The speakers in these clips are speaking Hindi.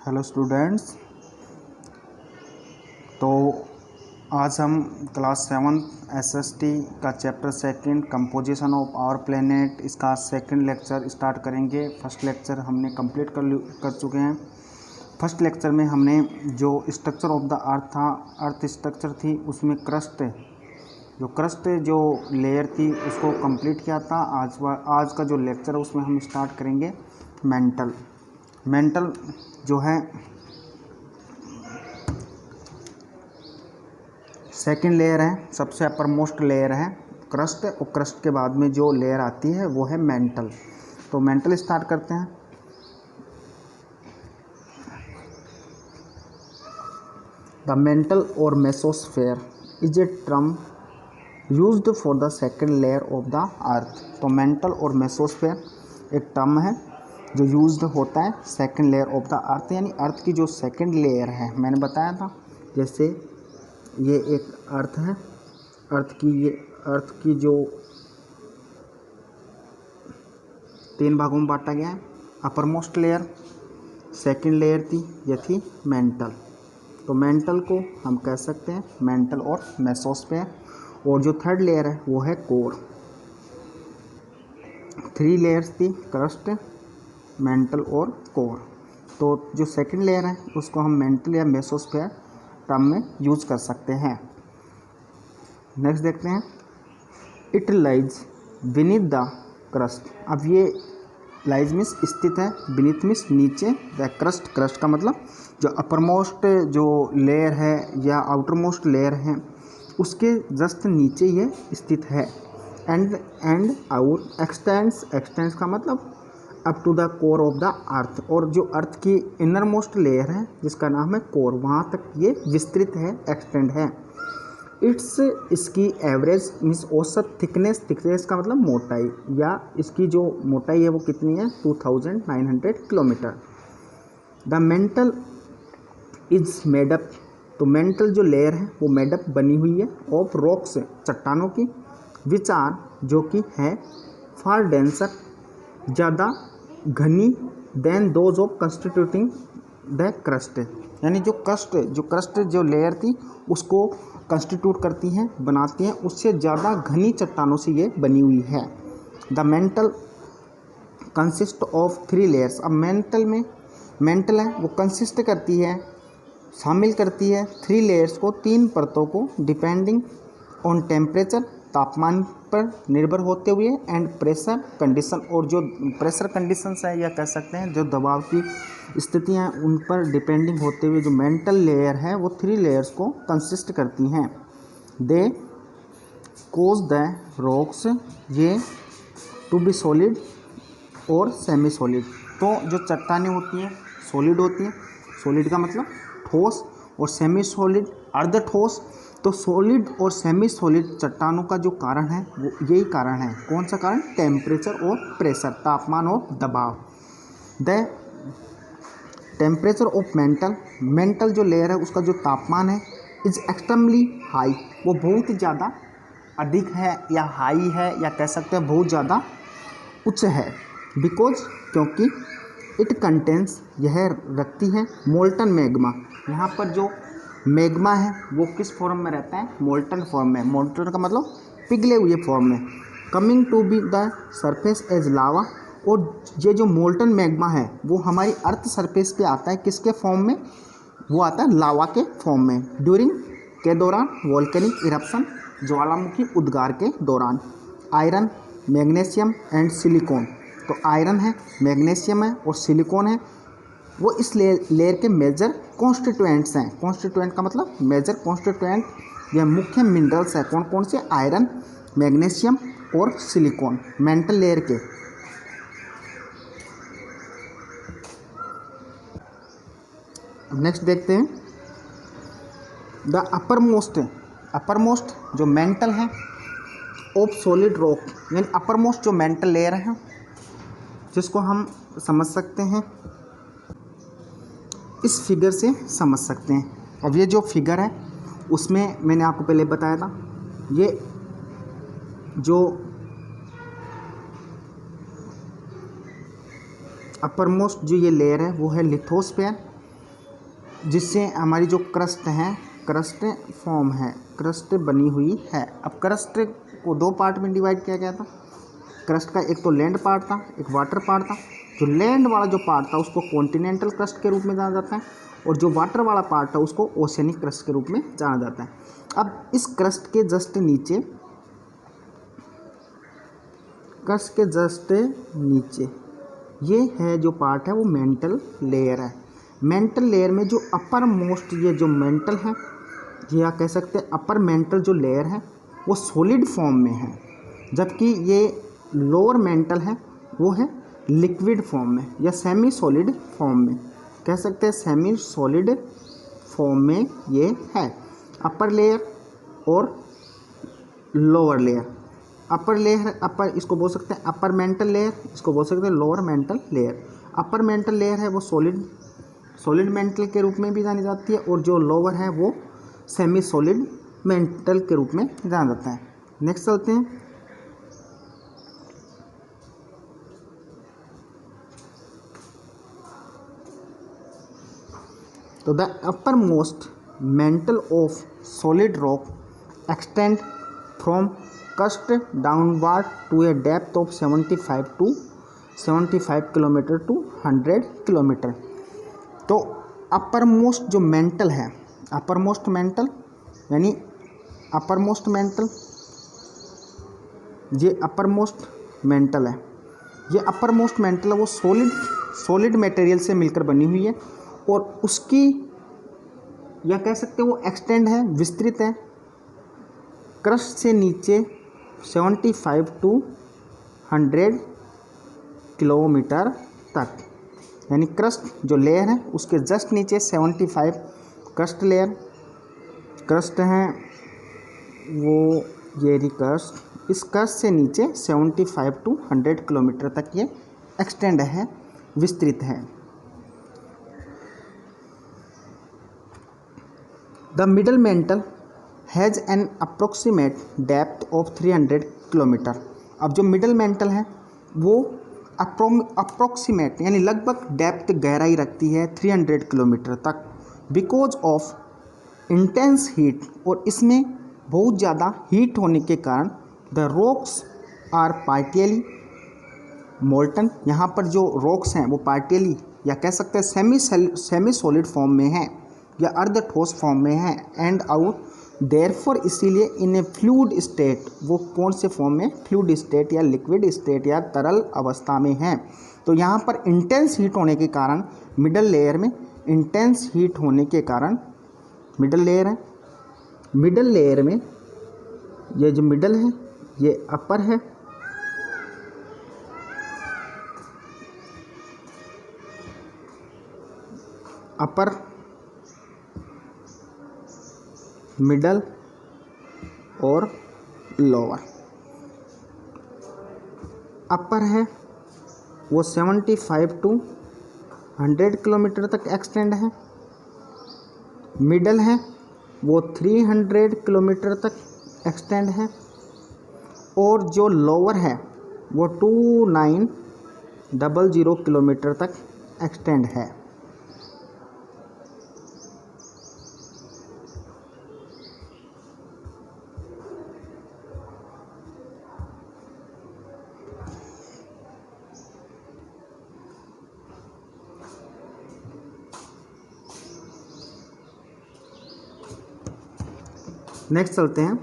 Hello students. तो आज हम क्लास 7 एसएसटी का chapter second composition of our planet इसका सेकंड लेक्चर स्टार्ट करेंगे। फर्स्ट लेक्चर हमने कंप्लीट कर चुके हैं। फर्स्ट लेक्चर में हमने जो स्ट्रक्चर ऑफ द अर्थ था, अर्थ स्ट्रक्चर थी, उसमें क्रस्ट जो लेयर थी उसको कंप्लीट किया था। आज का जो लेक्चर है उसमें हम स्टार्ट करेंगे मेंटल जो है सेकंड लेयर है, सबसे अपर मोस्ट लेयर है क्रस्ट, और क्रस्ट के बाद में जो लेयर आती है वो है मेंटल। तो मेंटल स्टार्ट करते हैं। द मेंटल और mesosphere is a term used for the second layer of the अर्थ। तो मेंटल और मेसोस्फेयर एक टर्म है जो यूज्ड होता है सेकंड लेयर ऑफ द अर्थ, यानी अर्थ की जो सेकंड लेयर है। मैंने बताया था जैसे ये एक अर्थ है, अर्थ की जो 3 भागों में बांटा गया है। Upper most layer second layer थी, ये थी मेंटल। तो मेंटल को हम कह सकते हैं मेंटल और मेसोस्फेयर, और जो थर्ड लेयर है वो है कोर। 3 लेयर्स थी, क्रस्ट, मेंटल और कोर। तो जो सेकंड लेयर है उसको हम मेंटल या मेसोस्फेयर टर्म में यूज कर सकते हैं। नेक्स्ट देखते हैं, it lies beneath the crust. अब ये लाइज मीन्स स्थित है, बीनीथ मीन्स नीचे, द क्रस्ट का मतलब जो अपर मोस्ट जो लेयर है या आउटर मोस्ट लेयर है उसके जस्ट नीचे ये स्थित है। एंड आउट एक्सटेंड्स का मतलब up to the core of the earth, और जो अर्थ की इनर मोस्ट लेयर है जिसका नाम है कोर, वहाँ तक ये विस्तृत है, एक्सटेंड है। इसकी एवरेज मीन्स औसत थिकनेस का मतलब मोटाई, या इसकी जो मोटाई है वो कितनी है 2900 kilometre. The mental is made up. तो मेंटल जो लेयर है वो मेडअप बनी हुई है ऑफ रॉक्स, चट्टानों की, विचार जो कि है फार डेंसर, ज़्यादा घनी, than those of constituting the crust, यानी जो क्रस्ट जो लेयर थी उसको कंस्टिट्यूट करती हैं, बनाती हैं, उससे ज़्यादा घनी चट्टानों से ये बनी हुई है। The mental consist of 3 layers. अब मेंटल है वो कंसिस्ट करती है, शामिल करती है 3 लेयर्स को, 3 परतों को, डिपेंडिंग ऑन टेम्परेचर, तापमान पर निर्भर होते हुए, एंड प्रेशर कंडीशन, और जो प्रेशर कंडीशंस है या कह सकते हैं जो दबाव की स्थितियाँ हैं उन पर डिपेंडिंग होते हुए जो मेंटल लेयर है वो 3 लेयर्स को कंसिस्ट करती हैं। दे कोज द रॉक्स ये टू बी सॉलिड और सेमी सॉलिड। तो जो चट्टानें होती हैं सॉलिड होती हैं, सॉलिड का मतलब ठोस, और सेमी सॉलिड अर्ध ठोस। तो सॉलिड और सेमी सॉलिड चट्टानों का जो कारण है वो यही कारण है। कौन सा कारण? टेम्परेचर और प्रेशर, तापमान और दबाव। द टेम्परेचर ऑफ मेंटल जो लेयर है उसका जो तापमान है इज एक्सट्रीमली हाई, वो बहुत ज़्यादा अधिक है या हाई है, या कह सकते हैं बहुत ज़्यादा उच्च है। बिकॉज क्योंकि इट कंटेंस यह रखती है मोल्टन मैग्मा। यहाँ पर जो मैग्मा है वो किस फॉर्म में रहता है? मोल्टन फॉर्म में। मोल्टन का मतलब पिघले हुए फॉर्म में। Coming to be the surface as lava, और ये जो मोल्टन मैग्मा है वो हमारी अर्थ सरफेस पे आता है किसके फॉर्म में? वो आता है लावा के फॉर्म में। ड्यूरिंग के दौरान वोल्केनिक इरप्शन, ज्वालामुखी उद्गार के दौरान। Iron, magnesium and silicon. तो आयरन है, मैग्नीशियम है और सिलिकॉन है, वो इस लेयर के मेजर कॉन्स्टिट्यूएंट्स हैं। कॉन्स्टिट्यूएंट का मतलब मेजर कॉन्स्टिट्यूएंट, यह मुख्य मिनरल्स है। कौन कौन से? आयरन, मैग्नीशियम और सिलिकॉन मेंटल लेयर के। नेक्स्ट देखते हैं, द अपर मोस्ट जो मेंटल है ऑफ सॉलिड रॉक, यानी अपर मोस्ट जो मेंटल लेयर है जिसको हम समझ सकते हैं इस फिगर से समझ सकते हैं। अब ये जो फिगर है उसमें मैंने आपको पहले बताया था, ये जो अपर मोस्ट जो ये लेयर है वो है लिथोस्फेयर, जिससे हमारी जो क्रस्ट है, क्रस्ट फॉर्म है, क्रस्ट बनी हुई है। अब क्रस्ट को दो पार्ट में डिवाइड किया गया था क्रस्ट का, एक तो लैंड पार्ट था, एक वाटर पार्ट था। जो लैंड वाला जो पार्ट था उसको कॉन्टिनेंटल क्रस्ट के रूप में जाना जाता है, और जो वाटर वाला पार्ट था उसको ओशियनिक क्रस्ट के रूप में जाना जाता है। अब इस क्रस्ट के जस्ट नीचे ये है जो पार्ट है वो मेंटल लेयर है। मेंटल लेयर में जो अपर मोस्ट ये जो मेंटल है, या कह सकते हैं अपर मेंटल जो लेयर है वो सॉलिड फॉर्म में है, जबकि ये लोअर मेंटल है वो है लिक्विड फॉर्म में या सेमी सॉलिड फॉर्म में, कह सकते हैं सेमी सॉलिड फॉर्म में ये है। अपर लेयर और लोअर लेयर, अपर लेयर अपर इसको बोल सकते हैं अपर मेंटल लेयर, इसको बोल सकते हैं lower mental layer. Upper mantle layer है वो सॉलिड मेंटल के रूप में भी जानी जाती है, और जो लोअर है वो सेमी सॉलिड मेंटल के रूप में जाना जाता है। नेक्स्ट चलते हैं। तो the upper most mantle of solid rock extend from crust downward to a depth of 75 kilometre to 100 kilometre. तो अपर मोस्ट जो मेंटल है, अपर मोस्ट मेंटल यानी अपर मोस्ट मेंटल, ये अपर मोस्ट मेंटल है, ये अपर मोस्ट मेंटल है वो सॉलिड मटेरियल से मिलकर बनी हुई है, और उसकी या कह सकते हो वो एक्सटेंड है, विस्तृत है क्रस्ट से नीचे 75 टू 100 किलोमीटर तक। यानी क्रस्ट जो लेयर है उसके जस्ट नीचे 75 क्रस्ट लेयर क्रस्ट है वो ये क्रस्ट, इस क्रस्ट से नीचे 75 टू 100 किलोमीटर तक ये एक्सटेंड है, विस्तृत है। The middle mental has an approximate depth of 300 kilometre. अब जो मिडल मेंटल है वो अप्रोक्सीमेट यानी लगभग डेप्थ गहराई रखती है 300 किलोमीटर तक, बिकॉज ऑफ इंटेंस हीट, और इसमें बहुत ज़्यादा हीट होने के कारण द रॉक्स आर पार्टियली मोल्टन। यहाँ पर जो रॉक्स हैं वो पार्टियली या कह सकते हैं सेमी सॉलिड फॉर्म में है या अर्ध ठोस फॉर्म में है, एंड आउट देयरफॉर इसीलिए इन ए फ्लूइड स्टेट, वो कौन से फॉर्म में, फ्लूइड स्टेट या लिक्विड स्टेट या तरल अवस्था में है। तो यहाँ पर इंटेंस हीट होने के कारण मिडल लेयर में, इंटेंस हीट होने के कारण मिडल लेयर है, मिडल लेयर में ये जो मिडल है ये अपर है, अपर मिडल और लोअर। अपर है वो 75 टू 100 किलोमीटर तक एक्सटेंड है, मिडल है वो 300 किलोमीटर तक एक्सटेंड है, और जो लोअर है वो 2900 किलोमीटर तक एक्सटेंड है। नेक्स्ट चलते हैं।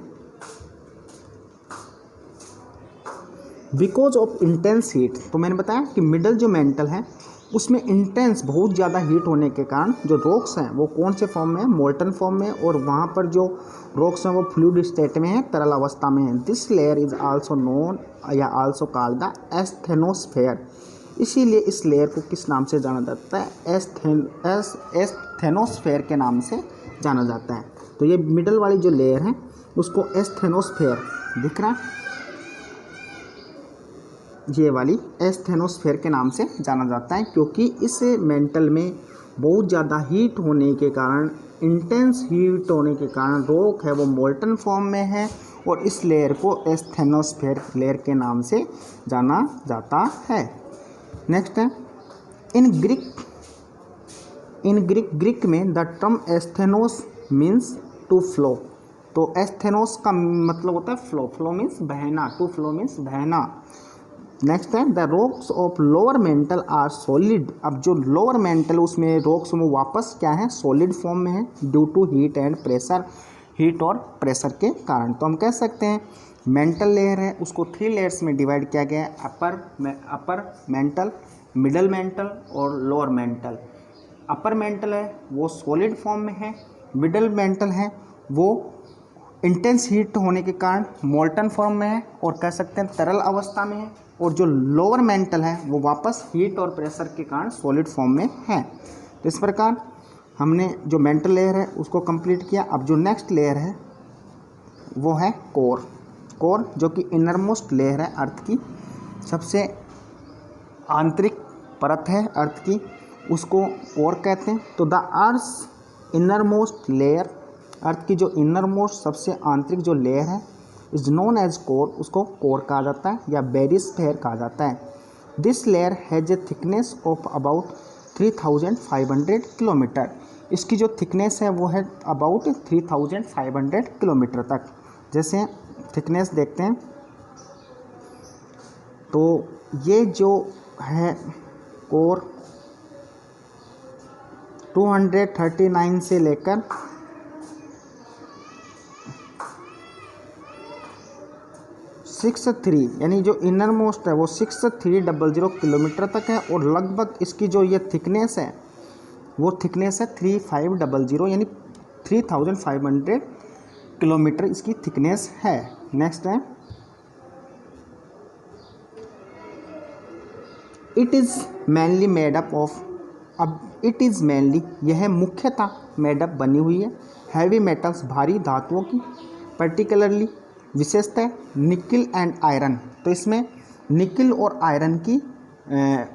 बिकॉज ऑफ इंटेंस हीट, तो मैंने बताया कि मिडल जो मेंटल है उसमें इंटेंस बहुत ज़्यादा हीट होने के कारण जो रॉक्स हैं वो कौन से फॉर्म में है, मोल्टन फॉर्म में, और वहाँ पर जो रॉक्स हैं वो फ्लूइड स्टेट में है, तरल अवस्था में है। This layer is also known या आल्सो कॉल्ड द एस्थेनोस्फेयर। इसीलिए इस लेयर को किस नाम से जाना जाता है, एस्थेनोस्फेयर के नाम से जाना जाता है। तो ये मिडल वाली जो लेयर है उसको एस्थेनोस्फेयर दिख रहा है, ये वाली एस्थेनोस्फेयर के नाम से जाना जाता है, क्योंकि इस मेंटल में बहुत ज़्यादा हीट होने के कारण, इंटेंस हीट होने के कारण रॉक है वो मोल्टन फॉर्म में है, और इस लेयर को एस्थेनोस्फेयर लेयर के नाम से जाना जाता है। नेक्स्ट है इन ग्रीक इन ग्रीक में the term asthenos means to flow. तो एस्थेनोस का मतलब होता है फ्लो, फ्लो मीन्स बहना, टू फ्लो मीन्स बहना। नेक्स्ट है the rocks of lower mantle are solid. अब जो लोअर मेंटल उसमें रॉक्स वो वापस क्या है, सॉलिड फॉर्म में है due to heat and pressure, heat और प्रेशर के कारण। तो हम कह सकते हैं मेंटल लेयर है उसको 3 लेयर्स में डिवाइड किया गया है, अपर मेंटल, मिडल मेंटल और लोअर मेंटल। अपर मेंटल है वो सॉलिड फॉर्म में है, मिडल मेंटल है वो इंटेंस हीट होने के कारण मोल्टन फॉर्म में है और कह सकते हैं तरल अवस्था में है, और जो लोअर मेंटल है वो वापस हीट और प्रेशर के कारण सॉलिड फॉर्म में है। तो इस प्रकार हमने जो मेंटल लेयर है उसको कंप्लीट किया। अब जो नेक्स्ट लेयर है वो है कोर। कोर जो कि इनर मोस्ट लेयर है, अर्थ की सबसे आंतरिक परत है अर्थ की, उसको कोर कहते हैं। तो the earth inner most layer, earth की जो इनर मोस्ट सबसे आंतरिक जो लेयर है इज नोन एज कोर, उसको कोर कहा जाता है या बेरिस्फेयर कहा जाता है। This layer has a thickness of about 3500 kilometre. इसकी जो थिकनेस है वो है अबाउट 3500 किलोमीटर तक। जैसे थिकनेस देखते हैं तो ये जो है कोर 239 से लेकर 63 यानी जो इनर मोस्ट है वो 6300 किलोमीटर तक है, और लगभग इसकी जो ये थिकनेस है वो थिकनेस है 3500 यानी 3500 किलोमीटर इसकी थिकनेस है। नेक्स्ट है it is mainly made up of. अब इट इज़ मेनली यह मुख्यतः मेडअप बनी हुई है हैवी मेटल्स भारी धातुओं की, पर्टिकुलरली विशेषतः निकिल एंड आयरन। तो इसमें निकिल और आयरन की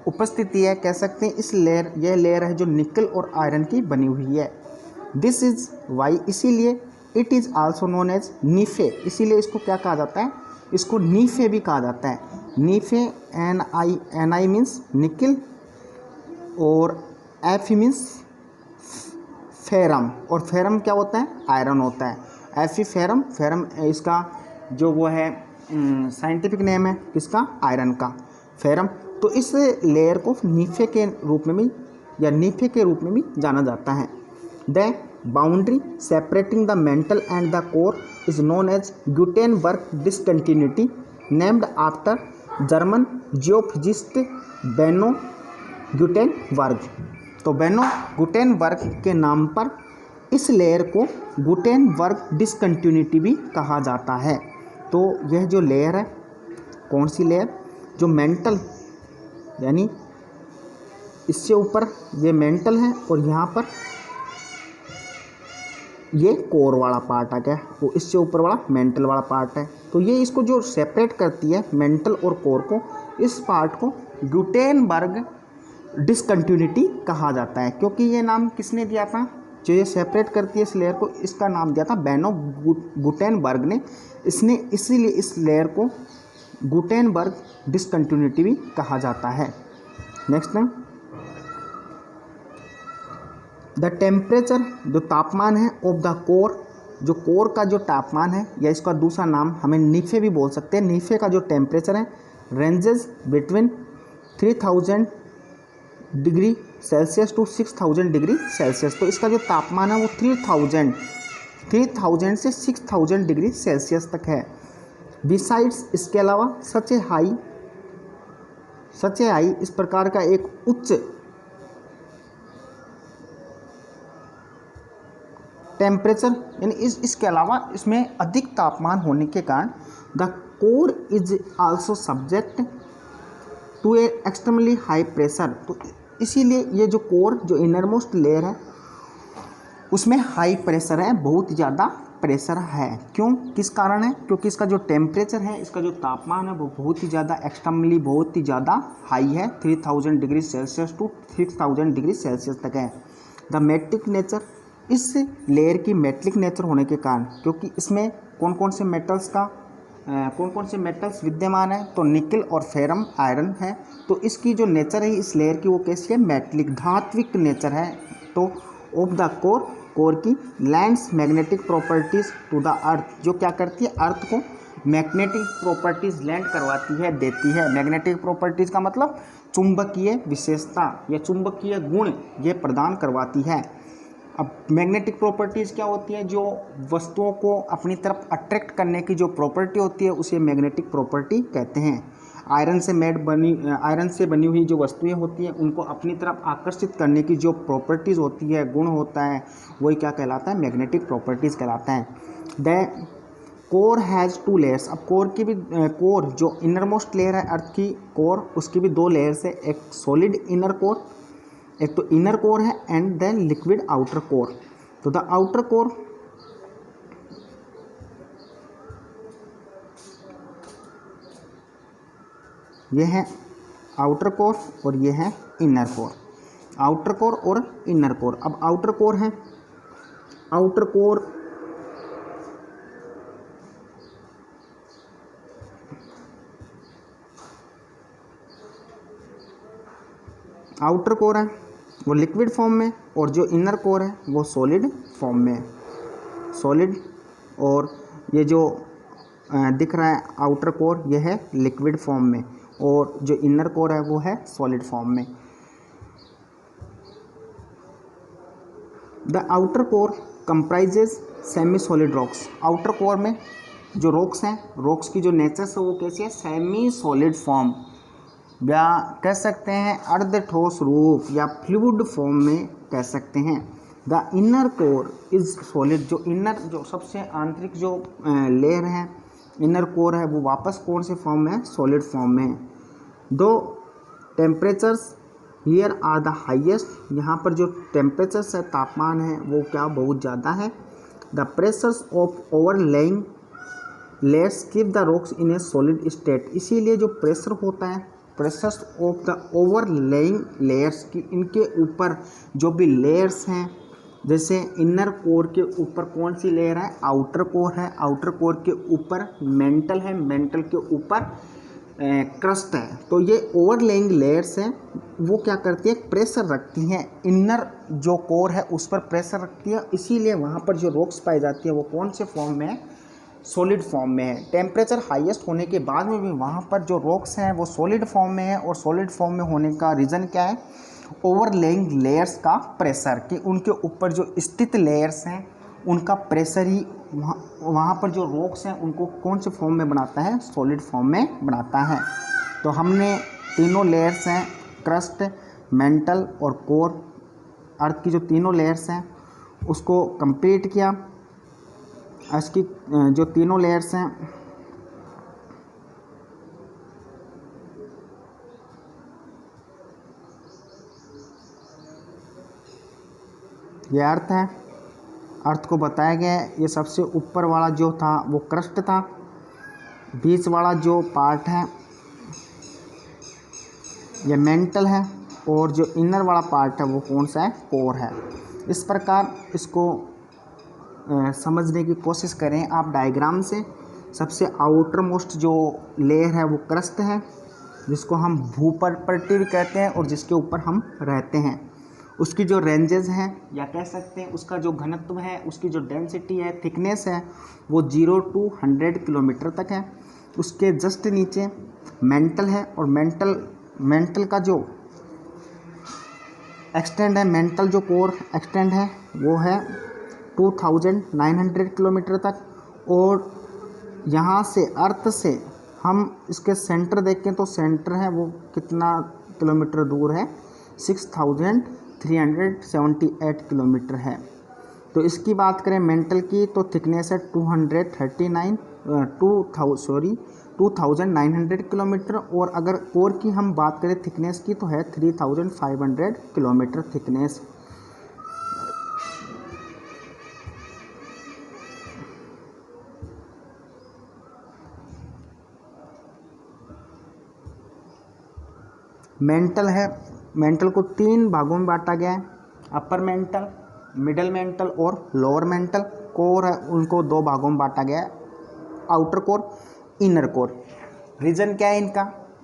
उपस्थिति है, कह सकते हैं इस लेयर, यह लेयर है जो निकिल और आयरन की बनी हुई है। दिस इज़ वाई, इसीलिए it is also known as nife, इसीलिए इसको क्या कहा जाता है, इसको नीफे भी कहा जाता है। नीफे एन आई मीन्स निकिल और एफ मीन्स फेरम, और फेरम क्या होता है, आयरन होता है। एफी फेरम, फेरम इसका जो वो है साइंटिफिक नेम है किसका, आयरन का, फेरम। तो इस लेयर को नीफे के रूप में भी या नीफे के रूप में भी जाना जाता है। The boundary separating the mantle and the core is known as Gutenberg discontinuity, named after German geophysicist Beno Gutenberg. तो बेनो गुटेनबर्ग के नाम पर इस लेयर को गुटेनबर्ग डिसकंटिन्यूटी भी कहा जाता है। तो यह जो लेयर है, कौन सी लेयर, जो मेंटल यानी इससे ऊपर ये मेंटल है और यहाँ पर ये कोर वाला पार्ट आ गया, वो इससे ऊपर वाला मेंटल वाला पार्ट है। तो ये इसको जो सेपरेट करती है मेंटल और कोर को, इस पार्ट को गुटेनबर्ग डिसकंटिन्यूटी कहा जाता है, क्योंकि ये नाम किसने दिया था, जो ये सेपरेट करती है इस लेयर को, इसका नाम दिया था बेनो गुटेनबर्ग ने। इसने इसीलिए इस लेयर को गुटेनबर्ग डिसकंटिन्यूटी भी कहा जाता है। नेक्स्ट है द टेम्परेचर, जो तापमान है ऑफ द कोर, जो कोर का जो तापमान है या इसका दूसरा नाम हमें नीफे भी बोल सकते हैं, नीफे का जो टेम्परेचर है ranges between 3000 degree Celsius to 6000 degree Celsius. तो इसका जो तापमान है वो 3000 से 6000 डिग्री सेल्सियस तक है। बिसाइड्स, इसके अलावा सच ए हाई इस प्रकार का एक उच्च टेम्परेचर यानी इसके अलावा इसमें अधिक तापमान होने के कारण the core is also subject to a extremely high pressure. तो इसीलिए ये जो कोर, जो इनर मोस्ट लेयर है उसमें हाई प्रेशर है, बहुत ज़्यादा प्रेशर है। क्यों, किस कारण है, क्योंकि इसका जो टेम्परेचर है, इसका जो तापमान है वो बहुत ही ज़्यादा एक्सट्रीमली, बहुत ही ज़्यादा हाई है, 3000 degree Celsius to 6000 degree Celsius तक है। द मेट्रिक नेचर, इस लेयर की मेटलिक नेचर होने के कारण, क्योंकि इसमें कौन कौन से मेटल्स विद्यमान है, तो निकिल और फेरम, आयरन है। तो इसकी जो नेचर है इस लेयर की वो कैसी है, मेटलिक, धात्विक नेचर है। तो ऑफ द कोर, कोर की lends magnetic properties to the earth, जो क्या करती है, अर्थ को मैग्नेटिक प्रॉपर्टीज लैंड करवाती है, देती है। मैग्नेटिक प्रॉपर्टीज का मतलब चुंबकीय विशेषता या चुंबकीय गुण ये प्रदान करवाती है। अब मैग्नेटिक प्रॉपर्टीज़ क्या होती है, जो वस्तुओं को अपनी तरफ अट्रैक्ट करने की जो प्रॉपर्टी होती है उसे मैग्नेटिक प्रॉपर्टी कहते हैं। आयरन से बनी हुई जो वस्तुएं होती हैं उनको अपनी तरफ आकर्षित करने की जो प्रॉपर्टीज़ होती है, गुण होता है, वही क्या कहलाता है, मैग्नेटिक प्रॉपर्टीज़ कहलाता है। The core has 2 layers. अब कोर की भी कोर जो इनर मोस्ट लेयर है अर्थ की कोर, उसकी भी 2 लेयर्स है, एक सॉलिड इनर कोर, एक तो इनर कोर है, and then liquid outer core. तो द आउटर कोर ये है आउटर कोर और ये है इनर कोर, आउटर कोर और इनर कोर। अब आउटर कोर है, आउटर कोर आउटर कोर है वो लिक्विड फॉर्म में, और जो इनर कोर है वो सॉलिड फॉर्म में, सॉलिड। और ये जो दिख रहा है आउटर कोर ये है लिक्विड फॉर्म में, और जो इनर कोर है वो है सॉलिड फॉर्म में। The outer core comprises semi solid rocks. Outer core में जो रॉक्स हैं, रॉक्स की जो नेचर है वो कैसी है, सेमी सॉलिड फॉर्म, या कह सकते हैं अर्ध ठोस रूप या फ्लूइड फॉर्म में कह सकते हैं। The inner core is solid. जो इनर, जो सबसे आंतरिक जो लेयर है, इनर कोर है, वो वापस कौन से फॉर्म में है, सॉलिड फॉर्म में। दो temperatures here are the highest. यहाँ पर जो टेम्परेचर्स है, तापमान है, वो क्या बहुत ज़्यादा है। The pressures of overlaying layers keep the rocks in a solid state. इसीलिए जो प्रेशर होता है, pressures of the overlaying layers की, इनके ऊपर जो भी लेयर्स हैं, जैसे इनर कोर के ऊपर कौन सी लेयर है, आउटर कोर है, आउटर कोर के ऊपर मेंटल है, मेंटल के ऊपर क्रस्ट है। तो ये ओवरलेइंग लेयर्स हैं, वो क्या करती है, प्रेशर रखती हैं, इनर जो कोर है उस पर प्रेशर रखती है। इसीलिए वहाँ पर जो रॉक्स पाई जाती है वो कौन से फॉर्म में है, सॉलिड फॉर्म में है। टेम्परेचर हाईएस्ट होने के बाद में भी वहाँ पर जो रॉक्स हैं वो सॉलिड फॉर्म में है, और सॉलिड फॉर्म में होने का रीज़न क्या है, ओवरलेइंग लेयर्स का प्रेशर, कि उनके ऊपर जो स्थित लेयर्स हैं उनका प्रेशर ही वहाँ पर जो रॉक्स हैं उनको कौन से फॉर्म में बनाता है, सॉलिड फॉर्म में बनाता है। तो हमने तीनों लेयर्स हैं, क्रस्ट, मेंटल और कोर, अर्थ की जो तीनों लेयर्स हैं उसको कंप्लीट किया। इसकी जो तीनों लेयर्स हैं, ये अर्थ है, अर्थ को बताया गया है। ये सबसे ऊपर वाला जो था वो क्रस्ट था, बीच वाला जो पार्ट है ये मेंटल है, और जो इनर वाला पार्ट है वो कौन सा है, कोर है। इस प्रकार इसको समझने की कोशिश करें आप डायग्राम से। सबसे आउटर मोस्ट जो लेयर है वो क्रस्ट है, जिसको हम भूपर्टी भी कहते हैं और जिसके ऊपर हम रहते हैं। उसकी जो रेंजेस हैं, या कह सकते हैं उसका जो घनत्व है, उसकी जो डेंसिटी है, थिकनेस है, वो 0 to 100 किलोमीटर तक है। उसके जस्ट नीचे मेंटल है, और मेंटल का जो एक्सटेंड है, मेंटल जो कोर एक्सटेंड है वो है 2900 किलोमीटर तक। और यहाँ से अर्थ से हम इसके सेंटर देखें तो सेंटर है वो कितना किलोमीटर दूर है, 6378 किलोमीटर है। तो इसकी बात करें मेंटल की तो थिकनेस है 2900 किलोमीटर, और अगर कोर की हम बात करें थिकनेस की तो है 3500 किलोमीटर थिकनेस। मेंटल है, मेंटल को 3 भागों में बांटा गया है, अपर मेंटल, मिडल मेंटल और लोअर मेंटल। कोर है उनको 2 भागों में बांटा गया है, outer core, inner core. Reason क्या है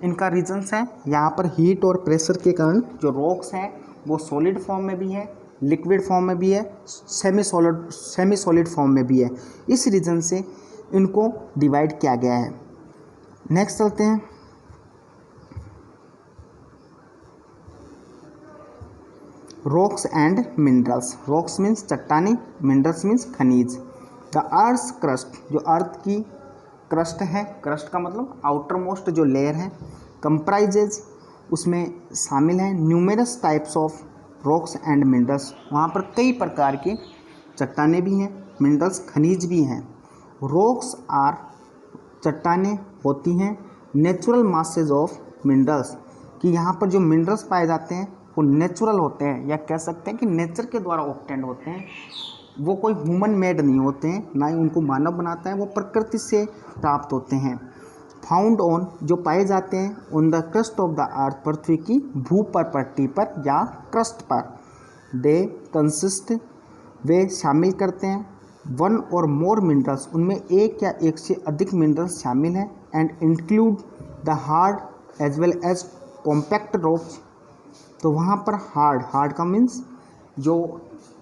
इनका रीजन्स है यहाँ पर हीट और प्रेशर के कारण जो रॉक्स हैं वो सॉलिड फॉर्म में भी है, लिक्विड फॉर्म में भी है, सेमी सॉलिड फॉर्म में भी है। इस रीज़न से इनको डिवाइड किया गया है। नेक्स्ट चलते हैं। Rocks and minerals. Rocks means चट्टाने, मिनरल्स मीन्स खनिज। द अर्थ क्रस्ट, जो अर्थ की क्रस्ट है, क्रस्ट का मतलब आउटर मोस्ट जो लेयर है, कंप्राइजेज, उसमें शामिल है numerous types of rocks and minerals. वहाँ पर कई प्रकार के चट्टाने भी हैं, मिनरल्स खनिज भी हैं। रॉक्स आर, चट्टाने होती हैं नेचुरल मासेज ऑफ मिनरल्स, कि यहाँ पर जो मिनरल्स पाए जाते हैं वो नेचुरल होते हैं, या कह सकते हैं कि नेचर के द्वारा ऑब्टेंड होते हैं। वो कोई ह्यूमन मेड नहीं होते हैं, ना ही उनको मानव बनाता है, वो प्रकृति से प्राप्त होते हैं। फाउंड ऑन, जो पाए जाते हैं on the crust of the earth, पृथ्वी की भू पर पट्टी पर या क्रस्ट पर। दे कंसिस्ट, वे शामिल करते हैं वन और मोर मिनरल्स, उनमें एक या एक से अधिक मिनरल्स शामिल हैं। And include the hard as well as compact rocks. तो वहाँ पर हार्ड का मीन्स जो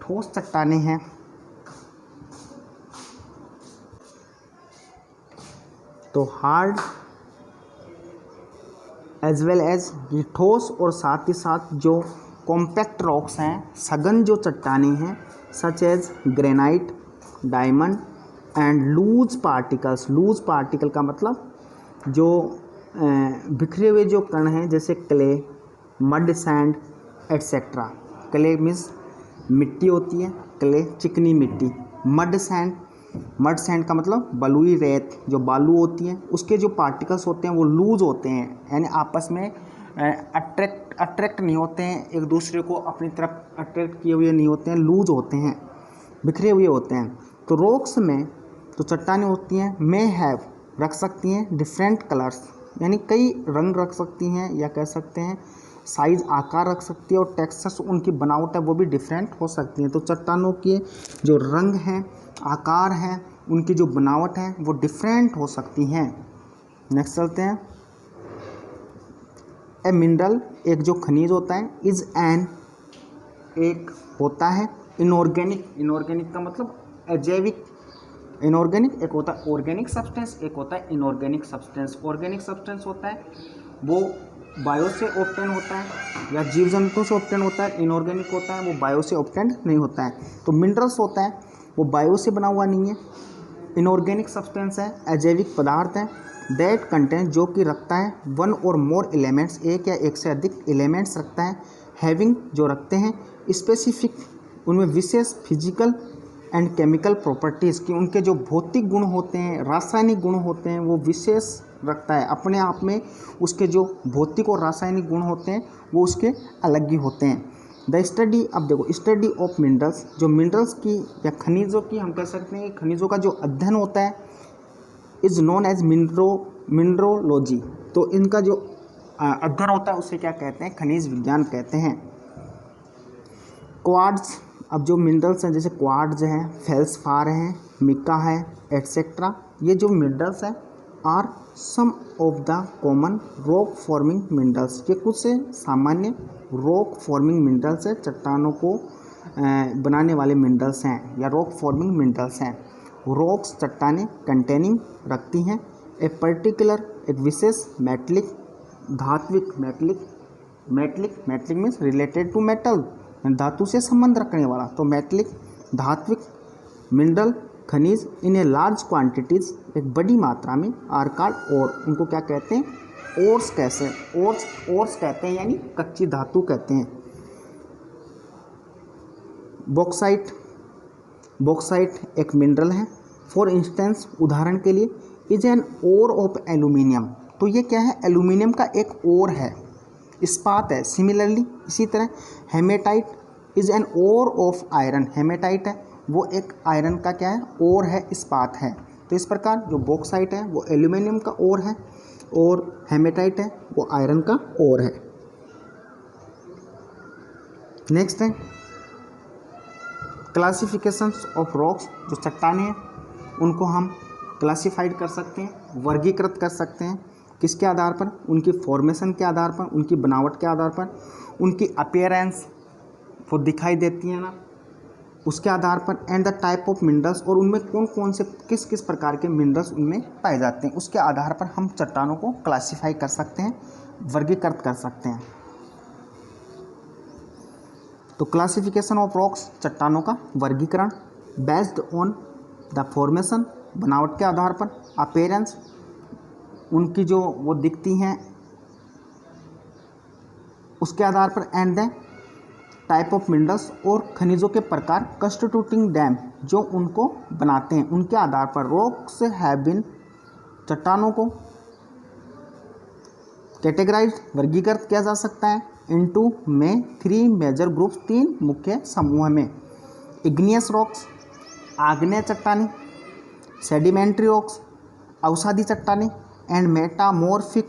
ठोस चट्टाने हैं, तो हार्ड एज वेल एज ये ठोस, और साथ ही साथ जो कॉम्पैक्ट रॉक्स हैं, सघन जो चट्टाने हैं, such as granite, diamond and loose particles. Loose particle का मतलब जो बिखरे हुए जो कण हैं, जैसे clay, mud, sand et cetera. Clay means मिट्टी होती है, क्ले चिकनी मिट्टी। मड सैंड का मतलब बलुई रेत, जो बालू होती है, उसके जो पार्टिकल्स होते हैं वो लूज होते हैं, यानी आपस में अट्रैक्ट नहीं होते हैं, एक दूसरे को अपनी तरफ अट्रैक्ट किए हुए नहीं होते हैं, लूज होते हैं, बिखरे हुए होते हैं। तो रॉक्स में तो चट्टानें होती हैं, मे हैव, रख सकती हैं डिफरेंट कलर्स, यानी कई रंग रख सकती हैं, या कह सकते हैं साइज़, आकार रख सकती है, और टेक्सचर्स, उनकी बनावट है वो भी डिफरेंट हो सकती हैं। तो चट्टानों के जो रंग हैं, आकार हैं, उनकी जो बनावट है वो डिफरेंट हो सकती हैं। नेक्स्ट चलते हैं। ए मिनरल, एक जो खनिज होता है, इज एन, एक होता है इनऑर्गेनिक का मतलब अजैविक। इनऑर्गेनिक एक होता है ऑर्गेनिक सब्सटेंस, एक होता है इनऑर्गेनिक सब्सटेंस। ऑर्गेनिक सब्सटेंस होता है वो बायो से ऑब्टेन होता है या जीव जंतु से ऑब्टेन होता है। इनऑर्गेनिक होता है वो बायो से ऑब्टेन नहीं होता है। तो मिनरल्स होता है वो बायो से बना हुआ नहीं है, इनऑर्गेनिक सब्सटेंस है, अजैविक पदार्थ है। दैट कंटेंट, जो कि रखता है वन और मोर एलिमेंट्स, एक या एक से अधिक एलिमेंट्स रखता है। हैविंग, जो रखते हैं स्पेसिफिक, उनमें विशेष फिजिकल एंड केमिकल प्रॉपर्टीज़, कि उनके जो भौतिक गुण होते हैं, रासायनिक गुण होते हैं, वो विशेष रखता है अपने आप में। उसके जो भौतिक और रासायनिक गुण होते हैं वो उसके अलग ही होते हैं। द स्टडी, अब देखो स्टडी ऑफ मिनरल्स, जो मिनरल्स की या खनिजों की, हम कह सकते हैं कि खनिजों का जो अध्ययन होता है, इज़ नोन एज मिनरोलॉजी। तो इनका जो अध्ययन होता है उसे क्या कहते हैं, खनिज विज्ञान कहते हैं। क्वार्ट्ज, अब जो मिनरल्स हैं जैसे क्वार्ट्ज हैं, फेल्सफार हैं, मिका है एट्सेट्रा, ये जो मिनरल्स हैं are some of the common rock forming minerals, ये कुछ से सामान्य रॉक फॉर्मिंग मिनरल्स है, चट्टानों को बनाने वाले मिनरल्स हैं या रॉक फॉर्मिंग मिनरल्स हैं। रॉक्स, चट्टानें, कंटेनिंग, रखती हैं ए पर्टिकुलर, एक विशेष मेटलिक, धात्विक, metallic means related to metal, धातु से संबंध रखने वाला, तो मेटलिक, धात्विक, मिनरल, खनिज, इन्हें लार्ज क्वांटिटीज़, एक बड़ी मात्रा में, आर कॉल्ड, और उनको क्या कहते हैं, ओर्स कहते हैं, यानी कच्ची धातु कहते हैं। बॉक्साइट एक मिनरल है। फॉर इंस्टेंस, उदाहरण के लिए, is an ore of aluminium, तो ये क्या है, एल्यूमिनियम का एक ओर है, इस्पात है। सिमिलरली, इसी तरह hematite is an ore of iron, hematite है वो एक आयरन का क्या है, ओर है, इस्पात है। तो इस प्रकार जो बॉक्साइट है वो एल्यूमिनियम का ओर है, और हेमेटाइट है वो आयरन का ओर है। नेक्स्ट है क्लासिफिकेशंस ऑफ रॉक्स, जो चट्टानें हैं उनको हम क्लासिफाइड कर सकते हैं, वर्गीकृत कर सकते हैं। किसके आधार पर, उनकी फॉर्मेशन के आधार पर, उनकी बनावट के आधार पर, उनकी अपीयरेंस, वो दिखाई देती हैं ना, उसके आधार पर, and the type of minerals, और उनमें कौन कौन से किस किस प्रकार के मिनरल्स उनमें पाए जाते हैं, उसके आधार पर हम चट्टानों को क्लासीफाई कर सकते हैं, वर्गीकृत कर सकते हैं। तो क्लासिफिकेशन ऑफ रॉक्स, चट्टानों का वर्गीकरण, बेस्ड ऑन द फॉर्मेशन, बनावट के आधार पर, अपीयरेंस, उनकी जो वो दिखती हैं उसके आधार पर, and the type of minerals, और खनिजों के प्रकार, कंस्टिट्यूटिंग डैम, जो उनको बनाते हैं, उनके आधार पर रॉक्स हैव बीन, चट्टानों को कैटेगराइज, वर्गीकृत किया जा सकता है, इनटू में 3 मेजर ग्रुप्स, 3 मुख्य समूह में, इग्नियस रॉक्स, आग्नेय चट्टानी, सेडिमेंट्री रॉक्स, अवसादी चट्टानी, एंड मेटामॉर्फिक,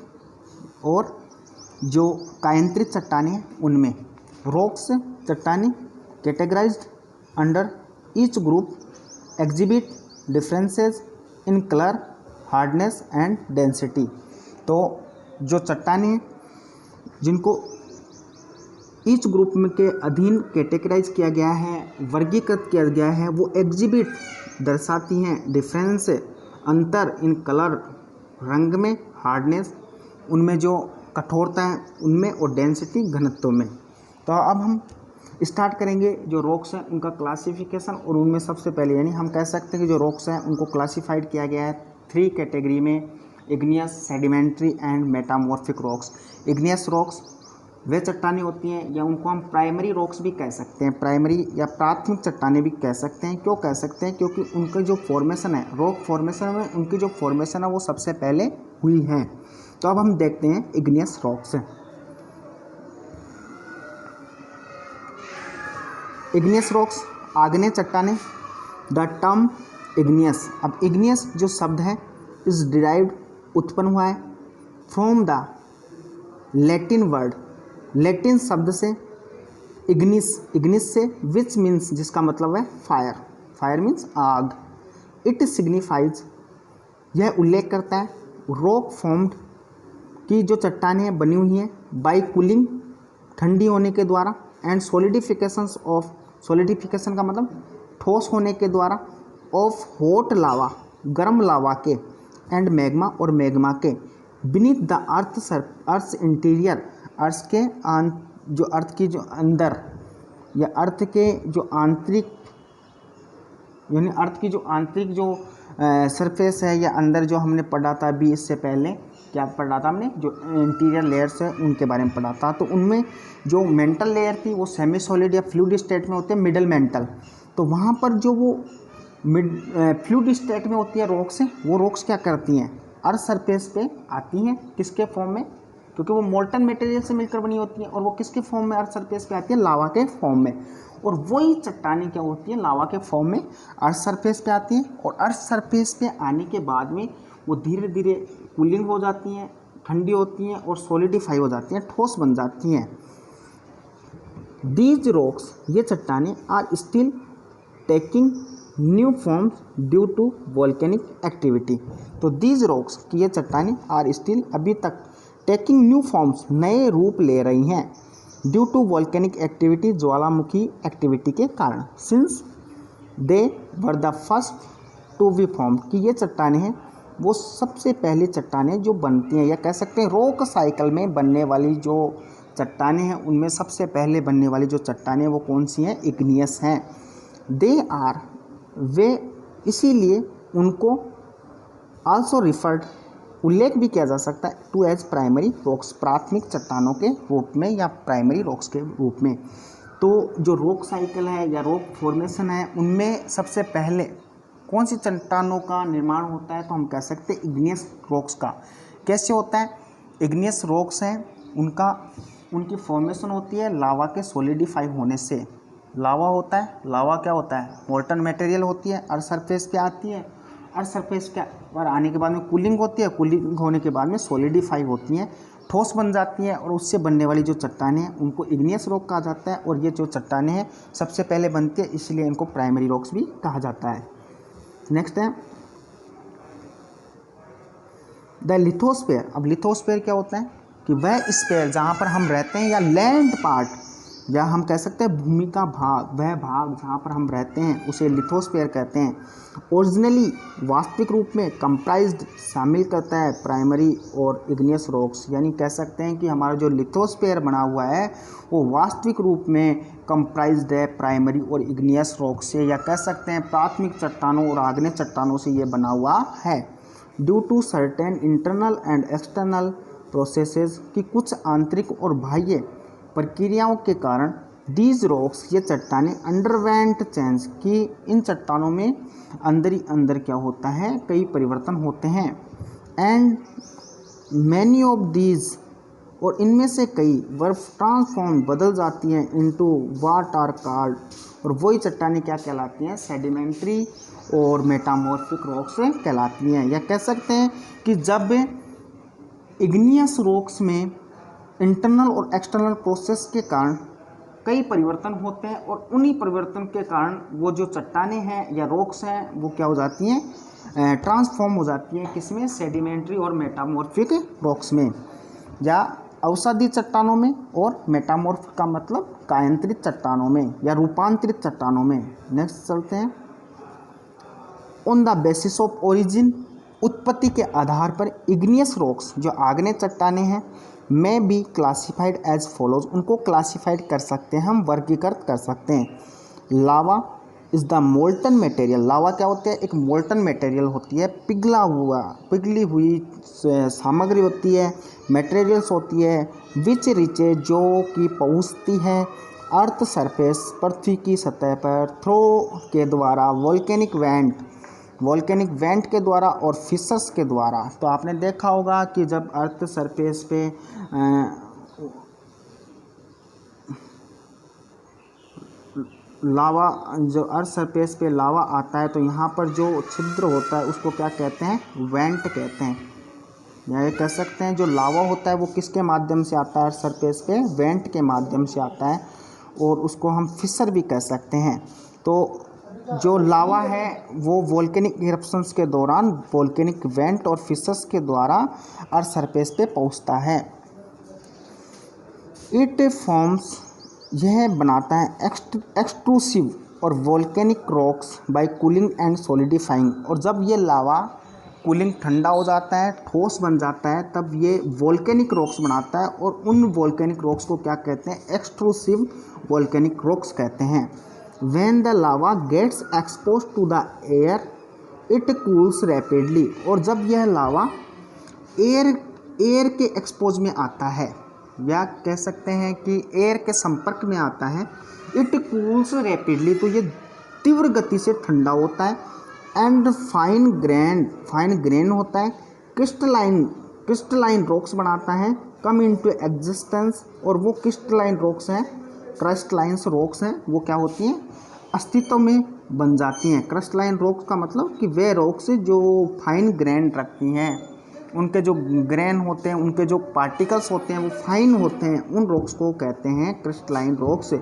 और जो कायंत्रित चट्टानी है उनमें। रॉक्स चट्टानी categorised under each group exhibit differences in colour, hardness and density. तो जो चट्टानी हैं जिनको ईच ग्रुप में के अधीन कैटेगराइज किया गया है, वर्गीकृत किया गया है, वो एग्जिबिट दर्शाती हैं डिफरेंस, अंतर, इन कलर, रंग में, हार्डनेस, उनमें जो कठोरता है उनमें, और डेंसिटी, घनत्व में। तो अब हम स्टार्ट करेंगे जो रॉक्स हैं उनका क्लासिफिकेशन, और उनमें सबसे पहले यानी हम कह सकते हैं कि जो रॉक्स हैं उनको क्लासिफाइड किया गया है 3 कैटेगरी में, igneous, sedimentary and metamorphic rocks. Igneous rocks वे चट्टानें होती हैं, या उनको हम प्राइमरी रॉक्स भी कह सकते हैं, प्राइमरी या प्राथमिक चट्टानें भी कह सकते हैं। क्यों कह सकते हैं? क्योंकि उनका जो फॉर्मेशन है, रॉक फॉर्मेशन में उनकी जो फॉर्मेशन है वो सबसे पहले हुई है। तो अब हम देखते हैं इग्नियस रॉक्स। इग्नियस रॉक्स, आग्नेय चट्टानें। द टर्म इग्नियस, अब इग्नियस जो शब्द है इज डिराइव्ड, उत्पन्न हुआ है from the Latin word, Latin शब्द से इग्निस, इग्निस से, विच मीन्स, जिसका मतलब है फायर, फायर मीन्स आग। इट सिग्निफाइज, यह उल्लेख करता है, रॉक फॉर्म्ड, की जो चट्टानें बनी हुई हैं, बाई कूलिंग, ठंडी होने के द्वारा, एंड सॉलिडिफिकेशंस ऑफ, सॉलिडिफिकेशन का मतलब ठोस होने के द्वारा, ऑफ हॉट लावा, गर्म लावा के, एंड मैग्मा, और मैग्मा के, beneath the earth, earth interior, earth के जो अर्थ की जो अंदर, या अर्थ के जो आंतरिक, यानी अर्थ की जो आंतरिक जो सरफेस है, या अंदर जो हमने पढ़ा था अभी इससे पहले, क्या पढ़ा था हमने, जो इंटीरियर लेयर्स है उनके बारे में पढ़ा था। तो उनमें जो मेंटल लेयर थी वो सेमी सॉलिड या फ्लूइड स्टेट में होते हैं, मिडल मेंटल। तो वहाँ पर जो वो फ्लूइड स्टेट में होती है रॉक्स हैं, वो रॉक्स क्या करती हैं, अर्थ सरफेस पे आती हैं, किसके फॉर्म में, क्योंकि वो मोल्टन मटेरियल से मिलकर बनी होती हैं, और वो किसके फॉर्म में अर्थ सरफेस पे आती है, लावा के फॉर्म में। और वही चट्टानें क्या होती हैं, लावा के फॉर्म में अर्थ सरफेस पे आती हैं, और अर्थ सरफेस पे आने के बाद में वो धीरे धीरे कूलिंग हो जाती हैं, ठंडी होती हैं, और सॉलिडिफाई हो जाती हैं, ठोस बन जाती हैं। दीज रॉक्स, ये चट्टानें, are still taking new forms due to volcanic activity. तो दीज रॉक्स की ये चट्टानें आर स्टिल, अभी तक, टेकिंग न्यू फॉर्म्स, नए रूप ले रही हैं, ड्यू टू वोल्केनिक एक्टिविटी, ज्वालामुखी एक्टिविटी के कारण, since they were the first to be form, कि ये चट्टानें हैं वो सबसे पहली चट्टानें जो बनती हैं, या कह सकते हैं रॉक साइकिल में बनने वाली जो चट्टानें हैं उनमें सबसे पहले बनने वाली जो चट्टानें वो कौन सी हैं, इग्नियस हैं। दे आर, वे, इसीलिए उनको आल्सो रिफर्ड, उल्लेख भी किया जा सकता है, टू एज प्राइमरी रॉक्स, प्राथमिक चट्टानों के रूप में, या प्राइमरी रॉक्स के रूप में। तो जो रॉक साइकिल है या रॉक फॉर्मेशन है उनमें सबसे पहले कौन सी चट्टानों का निर्माण होता है, तो हम कह सकते हैं इग्नियस रॉक्स का। कैसे होता है, इग्नियस रॉक्स हैं उनका, उनकी फॉर्मेशन होती है लावा के सॉलिडिफाई होने से। लावा होता है, लावा क्या होता है, मोल्टन मटेरियल होती है, अर्थ सरफेस पे आती है, अर्थ सरफेस पर आने के बाद में कूलिंग होती है, कूलिंग होने के बाद में सॉलिडिफाई होती हैं, ठोस बन जाती है, और उससे बनने वाली जो चट्टानें हैं उनको इग्नियस रॉक कहा जाता है। और ये जो चट्टानें हैं सबसे पहले बनती है, इसलिए इनको प्राइमरी रॉक्स भी कहा जाता है। नेक्स्ट है द लिथोस्फीयर। अब लिथोस्फीयर क्या होता है कि वह स्फीयर जहाँ पर हम रहते हैं, या लैंड पार्ट, या हम कह सकते हैं भूमि का भाग, वह भाग जहाँ पर हम रहते हैं उसे लिथोस्फीयर कहते हैं। ओरिजिनली वास्तविक रूप में कंप्राइज्ड शामिल करता है प्राइमरी और इग्नियस रॉक्स, यानी कह सकते हैं कि हमारा जो लिथोस्फीयर बना हुआ है वो वास्तविक रूप में कंप्राइज्ड है प्राइमरी और इग्नियस रॉक्स से, या कह सकते हैं प्राथमिक चट्टानों और आग्नेय चट्टानों से ये बना हुआ है। Due to certain internal and external processes, की कुछ आंतरिक और बाह्य प्रक्रियाओं के कारण दीज रॉक्स, ये चट्टानें अंडरवेंट चेंज, की इन चट्टानों में अंदर ही अंदर क्या होता है, कई परिवर्तन होते हैं। एंड मैनी ऑफ दीज, और इनमें से कई वर्ब ट्रांसफॉर्म, बदल जाती हैं इनटू व्हाट आर कॉल्ड, और वही चट्टानें क्या कहलाती हैं, सेडिमेंट्री और मेटामॉर्फिक रॉक्स कहलाती हैं। या कह सकते हैं कि जब इग्नियस रॉक्स में इंटरनल और एक्सटर्नल प्रोसेस के कारण कई परिवर्तन होते हैं और उन्हीं परिवर्तन के कारण वो जो चट्टानें हैं या रॉक्स हैं वो क्या हो जाती हैं, ट्रांसफॉर्म हो जाती हैं, किसमें, सेडिमेंट्री और मेटामॉर्फिक रॉक्स में, या अवसादी चट्टानों में, और मेटामॉर्फिक का मतलब कायांतरित चट्टानों में या रूपांतरित चट्टानों में। नेक्स्ट चलते हैं। On the basis of origin, उत्पत्ति के आधार पर इग्नियस रॉक्स, जो आग्नेय चट्टानें हैं, में बी क्लासिफाइड एज फॉलोज, उनको क्लासिफाइड कर सकते हैं, हम वर्गीकृत कर सकते हैं। लावा इज़ द मोल्टन मटेरियल, लावा क्या होती है, एक मोल्टन मटेरियल होती है, पिघली हुई सामग्री होती है, मटेरियल्स होती है, विच रिचे, जो कि पहुँचती है अर्थ सरफेस, पृथ्वी की सतह पर, थ्रो के द्वारा, वोल्केनिक वेंट के द्वारा, और फिशर्स के द्वारा। तो आपने देखा होगा कि जब अर्थ सरफेस पे लावा, जो अर्थ सरफेस पे लावा आता है तो यहाँ पर जो छिद्र होता है उसको क्या कहते हैं, वेंट कहते हैं। या ये कह सकते हैं जो लावा होता है वो किसके माध्यम से आता है अर्थ सरफेस पे, वेंट के माध्यम से आता है, और उसको हम फिशर भी कह सकते हैं। तो जो लावा है वो वोल्केनिक इरप्शंस के दौरान वोल्केनिक वेंट और फिशर्स के द्वारा अर्थ सरफेस पे पहुंचता है। इट फॉर्म्स, यह बनाता है एक्सट्रूसिव और volcanic rocks bye cooling and solidifying, और जब ये लावा कूलिंग ठंडा हो जाता है, ठोस बन जाता है, तब ये वोल्केनिक रॉक्स बनाता है, और उन वोल्केनिक रॉक्स को क्या कहते हैं, एक्सट्रूसिव वोल्केनिक रॉक्स कहते हैं। When the lava gets exposed to the air, it cools rapidly, और जब यह लावा एयर के एक्सपोज में आता है, या कह सकते हैं कि एयर के संपर्क में आता है, इट कूल्स रैपिडली, तो ये तीव्र गति से ठंडा होता है। एंड फाइन ग्रेन होता है, क्रिस्टलाइन रॉक्स बनाता है, कम इनटू एग्जिस्टेंस, और वो क्रिस्टलाइन रॉक्स हैं, क्रिस्टलाइन्स रॉक्स हैं, वो क्या होती हैं, अस्तित्व में बन जाती हैं। क्रिस्टलाइन रॉक्स का मतलब कि वे रॉक्स जो फाइन ग्रेन रखती हैं, उनके जो ग्रेन होते हैं, उनके जो पार्टिकल्स होते हैं वो फाइन होते हैं, उन रॉक्स को कहते हैं crystalline rocks.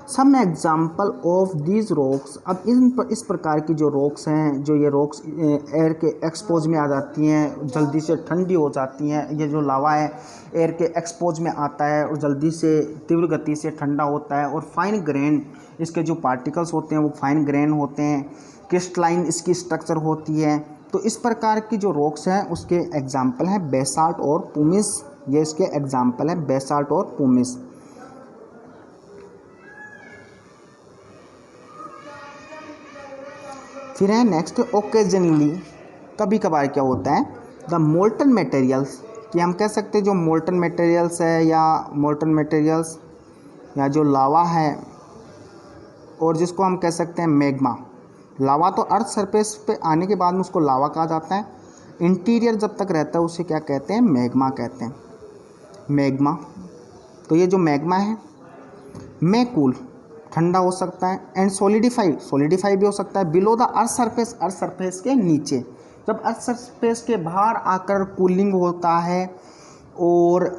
Some example of these rocks, अब इस प्रकार की जो रॉक्स हैं, जो ये रॉक्स एयर के एक्सपोज में आ जाती हैं, जल्दी से ठंडी हो जाती हैं, ये जो लावा है एयर के एक्सपोज में आता है और जल्दी से तीव्र गति से ठंडा होता है, और फाइन ग्रेन, इसके जो पार्टिकल्स होते हैं वो फाइन ग्रेन होते हैं, क्रिस्टलाइन इसकी स्ट्रक्चर होती है। तो इस प्रकार की जो रॉक्स हैं उसके एग्जाम्पल हैं बेसाल्ट और पुमिस, ये इसके एग्जाम्पल हैं बेसाल्ट और पुमिस। फिर है नेक्स्ट ओकेजनली, कभी कभार क्या होता है, द मोल्टन मटेरियल्स, कि हम कह सकते हैं जो मोल्टन मटेरियल्स है या मोल्टन मटेरियल्स या जो लावा है, और जिसको हम कह सकते हैं मैग्मा। लावा तो अर्थ सरफेस पे आने के बाद में उसको लावा कहा जाता है, इंटीरियर जब तक रहता है उसे क्या कहते हैं, मैग्मा कहते हैं, मैग्मा। तो ये जो मैग्मा है में कूल, ठंडा हो सकता है, एंड सॉलिडिफाई भी हो सकता है बिलो द अर्थ सरफेस के नीचे, जब अर्थ सरफेस के बाहर आकर कूलिंग होता है और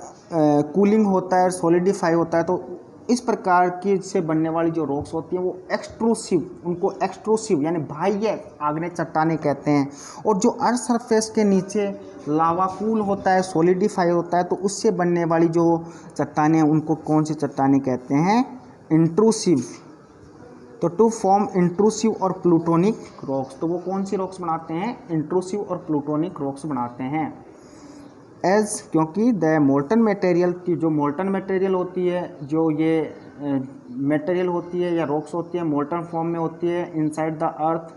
सॉलिडिफाई होता है। तो इस प्रकार की से बनने वाली जो रॉक्स होती हैं वो एक्सट्रूसिव यानी बाह्य आग्नेय चट्टानें कहते हैं, और जो अर्थ सरफेस के नीचे लावा कूल होता है, सॉलिडिफाई होता है, तो उससे बनने वाली जो चट्टानें उनको कौन सी चट्टानें कहते हैं, इंट्रूसिव, तो टू फॉर्म इंट्रूसिव और प्लूटोनिक रॉक्स, तो वो कौन सी रॉक्स बनाते हैं, इंट्रूसिव और प्लूटोनिक रॉक्स बनाते हैं। एज, क्योंकि द मोल्टन मटेरियल की जो मोल्टन मटेरियल होती है, जो ये मटेरियल होती है या रॉक्स होती है मोल्टन फॉर्म में होती है inside the earth,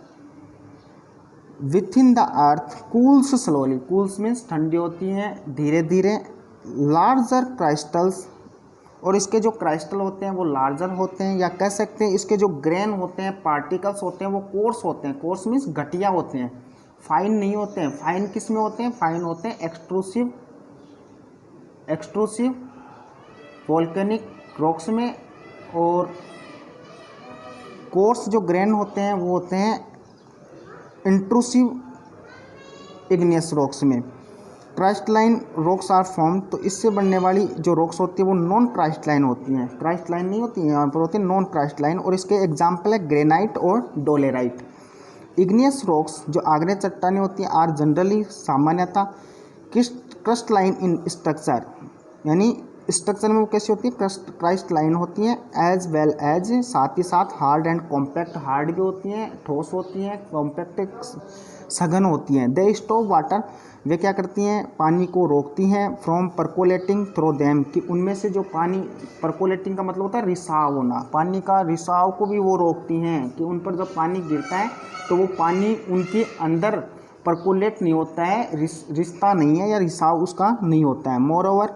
with in the earth, cools slowly, cools means ठंडी होती हैं धीरे धीरे, लार्जर क्राइस्टल्स, और इसके जो क्राइस्टल होते हैं वो लार्जर होते हैं, या कह सकते हैं इसके जो ग्रेन होते हैं, पार्टिकल्स होते हैं, वो कोर्स होते हैं, कोर्स मीन्स घटिया होते हैं, फाइन नहीं होते हैं। फाइन किस में होते हैं, फाइन होते हैं एक्सट्रूसिव, एक्सट्रूसिव वोल्केनिक रॉक्स में, और कोर्स जो ग्रेन होते हैं वो होते हैं इंट्रूसिव इग्नियस रॉक्स में। क्राइस्टलाइन रॉक्स आर फॉर्म, तो इससे बनने वाली जो रॉक्स होती है वो नॉन क्राइस्टलाइन होती हैं, क्राइस्टलाइन नहीं होती हैं, यहाँ पर होती है नॉन क्राइस्टलाइन, और इसके एग्जाम्पल है ग्रेनाइट और डोलेराइट। इग्नियस रॉक्स जो आग्नेय चट्टानें होती हैं आर जनरली, सामान्यतः क्राइस्टलाइन इन स्ट्रक्चर, यानी स्ट्रक्चर में वो कैसी होती है, क्राइस्टलाइन होती हैं, एज वेल एज, साथ ही साथ हार्ड एंड कॉम्पैक्ट, हार्ड भी होती हैं, ठोस होती हैं, कॉम्पैक्ट सघन होती हैं। दे स्टॉप वाटर, वे क्या करती हैं, पानी को रोकती हैं, फ्रॉम परकोलेटिंग थ्रो देम, कि उनमें से जो पानी, परकोलेटिंग का मतलब होता है रिसाव होना, पानी का रिसाव को भी वो रोकती हैं, कि उन पर जब पानी गिरता है तो वो पानी उनके अंदर परकोलेट नहीं होता है, रिश्ता नहीं है या रिसाव उसका नहीं होता है। मोर ओवर,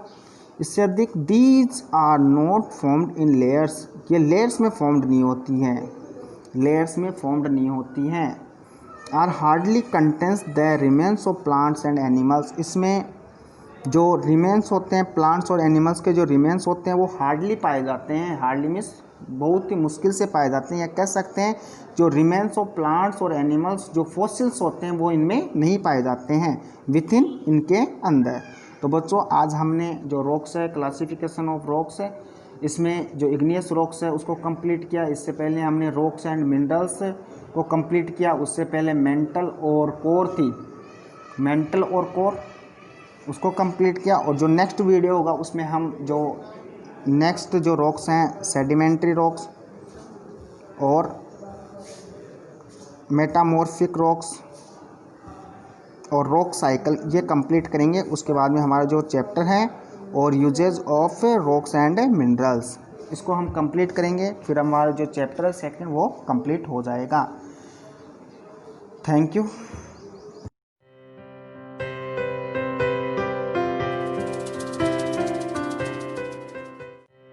इससे अधिक, these are not formed in layers, ये लेयर्स में फॉर्म्ड नहीं होती हैं, लेयर्स में फॉर्म्ड नहीं होती हैं। Are hardly contains the remains of plants and animals, इसमें जो रिमेन्स होते हैं प्लांट्स और एनिमल्स के जो रिमेन्स होते हैं वो हार्डली पाए जाते हैं, हार्डली मीन्स बहुत ही मुश्किल से पाए जाते हैं, या कह सकते हैं जो रिमेन्स ऑफ प्लांट्स और एनिमल्स जो फॉसिल्स होते हैं वो इनमें नहीं पाए जाते हैं, विथ इन, इनके अंदर। तो बच्चों आज हमने जो रॉक्स है, क्लासिफिकेशन ऑफ रॉक्स है, इसमें जो इग्नियस रॉक्स है उसको कंप्लीट किया। इससे पहले हमने रॉक्स एंड मिनरल्स को कंप्लीट किया, उससे पहले मेंटल और कोर थी, मेंटल और कोर उसको कंप्लीट किया। और जो नेक्स्ट वीडियो होगा उसमें हम जो नेक्स्ट जो रॉक्स हैं, सेडिमेंट्री रॉक्स और मेटामॉर्फिक रॉक्स और रॉक साइकिल, ये कंप्लीट करेंगे। उसके बाद में हमारा जो चैप्टर है और uses of rocks and minerals, इसको हम कंप्लीट करेंगे, फिर हमारा जो चैप्टर है सेकंड वो कंप्लीट हो जाएगा। Thank you.